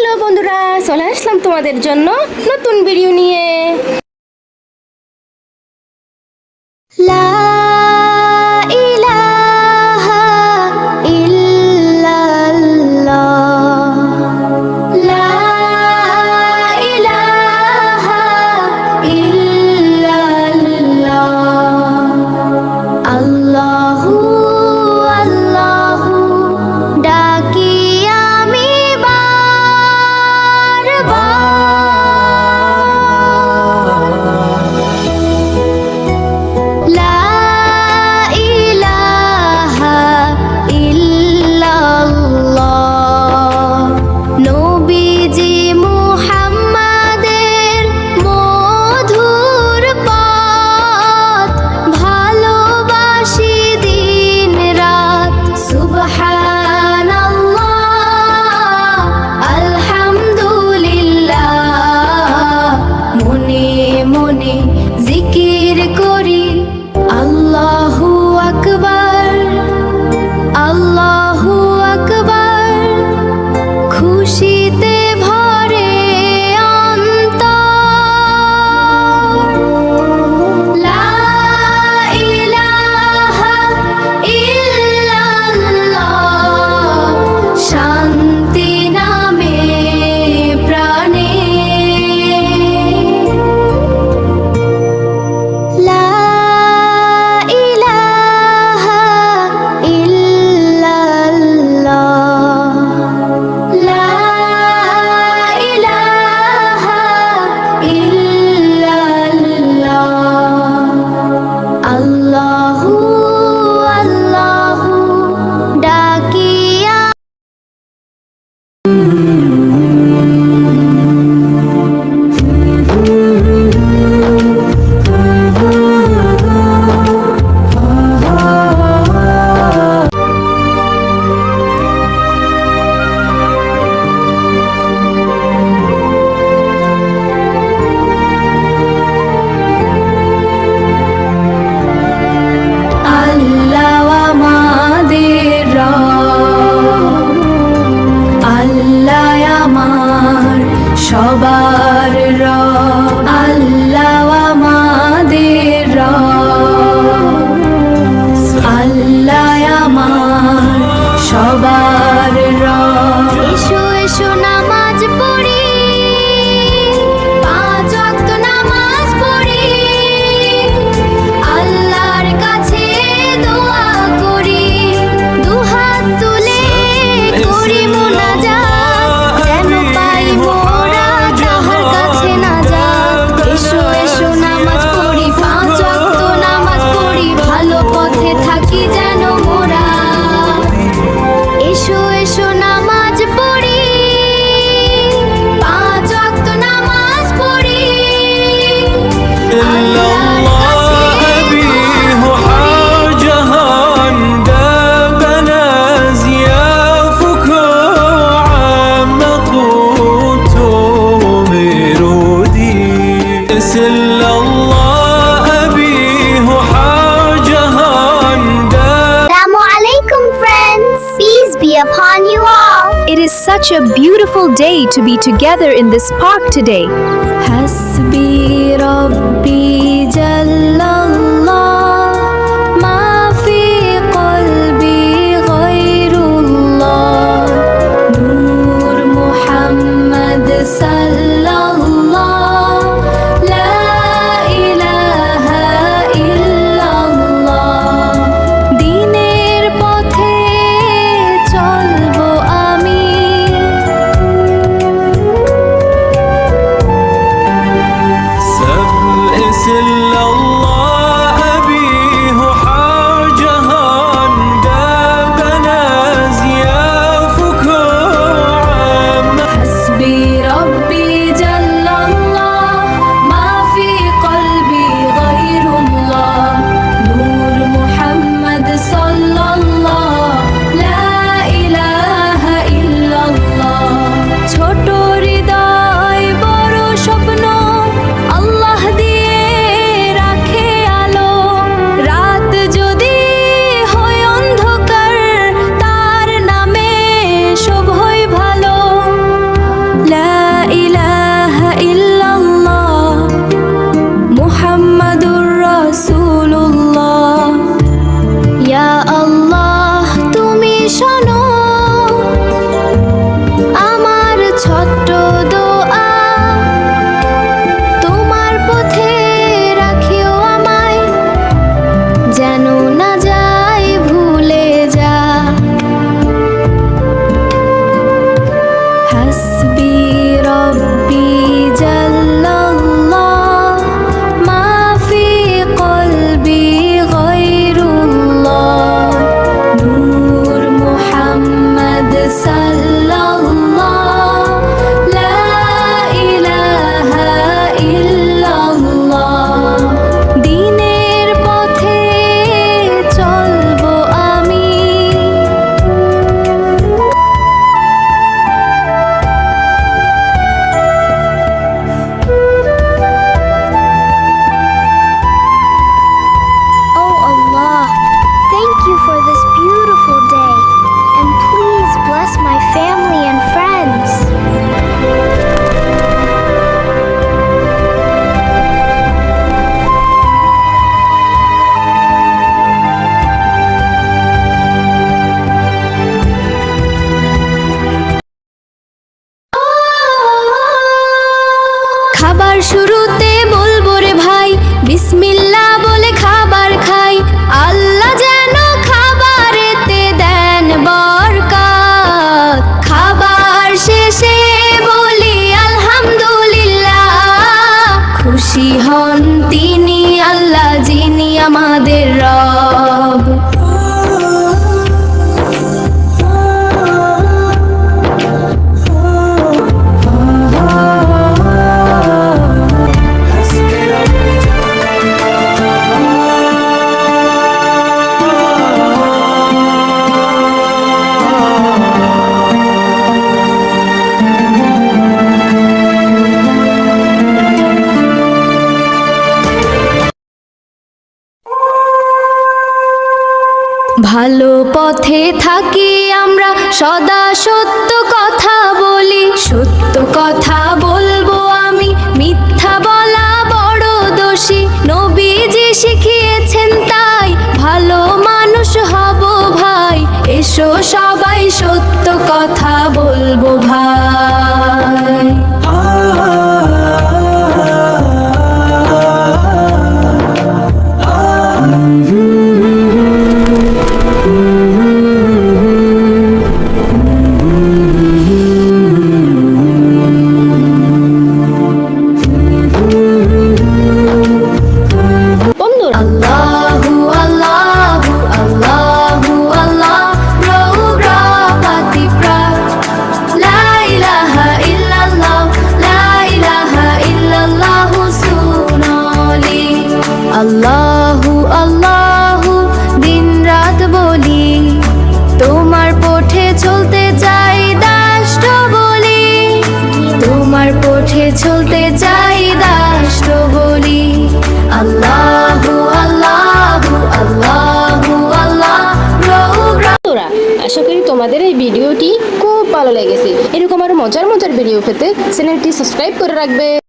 Hello বন্ধুরা, চলে আসলাম তোমাদের জন্য নতুন ভিডিও নিয়ে। লা ইলাহা ইল্লাল্লাহ, লা ইলাহা ইল্লাল্লাহ, আল্লাহু আল্লাহু ডাকি আমি বারবার, লা ইলাহা ইল্লাল্লাহ। নবীজি মুহাম্মাদের মধুর পথ ভালোবাসি দিন রাত। সুবহানাল্লাহ, আলহামদুলিল্লাহ, মনে মনে জিকির করি আল্লাহু আকবার, আল্লাহু আকবার। খুশিতে ভরে অন্তর, লা ইলাহা ইল্লাল্লাহ, শান্তি নামে প্রাণে, লা ইলাহা ইল্লাল্লাহ, লা ইলাহা ইল্লাল্লাহ, আল্লাহু আল্লাহু ডাকি আল্লাহ আমাদের রব, আল্লাহ আমার সবার রব, আল্লাহ আমাদের রব, আল্লাহ আমার সবার রব। এসো এসো নামাজ পড়ি, 5 ওয়াক্ত নামাজ পড়ি, আল্লাহর কাছে দোয়া করি, দুহাত তুলে করি মুনাজাত, যেন পাই মোরা যাহার কাছে নাজাত। এসো এসো নামাজ পড়ি, 5 ওয়াক্ত নামাজ পড়ি, ভালো পথে থাকি যেন মোরা। এসো এসো নামাজ পড়ি, 5 ওয়াক্ত নামাজ পড়ি, আল্লাহর কাছে أبيه حاجهان دابنا زيافك عمقوت مرودي سل الله أبيه حاجهان Assalamu alaikum friends. Peace be upon you all. It is such a beautiful day to be together in this park today. হাসবি রব্বি জাল্লাল্লাহ, মা ফি কলবি গায়রুল্লাহ, নূর মুহাম্মদ সাল্লাল্লাহ, লা ইলাহা ইল্লাল্লাহ। দিনের পথে চলবো আমি, سل الله শুরুতে বলবো রে ভাই, বিসমিল্লাহ বলে খাবার খাই। আল্লাহ যেন খাবারেতে দেন বরকত। খাবার শেষে বলি আলহামদুলিল্লাহ। খুশি হন তিনি আল্লাহ যিনি আমাদের রব। ভালো পথে থাকি আমরা, সদা সত্য কথা বলি। সত্য কথা বলবো আমি, মিথ্যা বলা বড় দোষী। নবীজি শিখিয়েছেন তাই, ভালো মানুষ হব ভাই। এসো সবাই সত্য কথা বলবো ভাই। Allahu Allahu Allahu Allah, Rogra Patipra, La ilaha illallah, La ilaha illallah Sunoli. Allahu Allahu din raat boli, তোমার পথে চলতে চাই দাষ্ট বলি। তোমার পথে চলতে চাই দাষ্ট বলি। আল্লাহু আল্লাহু আল্লাহু আল্লাহ। বন্ধুরা, আশা করি তোমাদের এই ভিডিওটি খুব ভালো লেগেছে। এরকম আরো মজার মজার ভিডিও পেতে চ্যানেলটি সাবস্ক্রাইব করে রাখবে।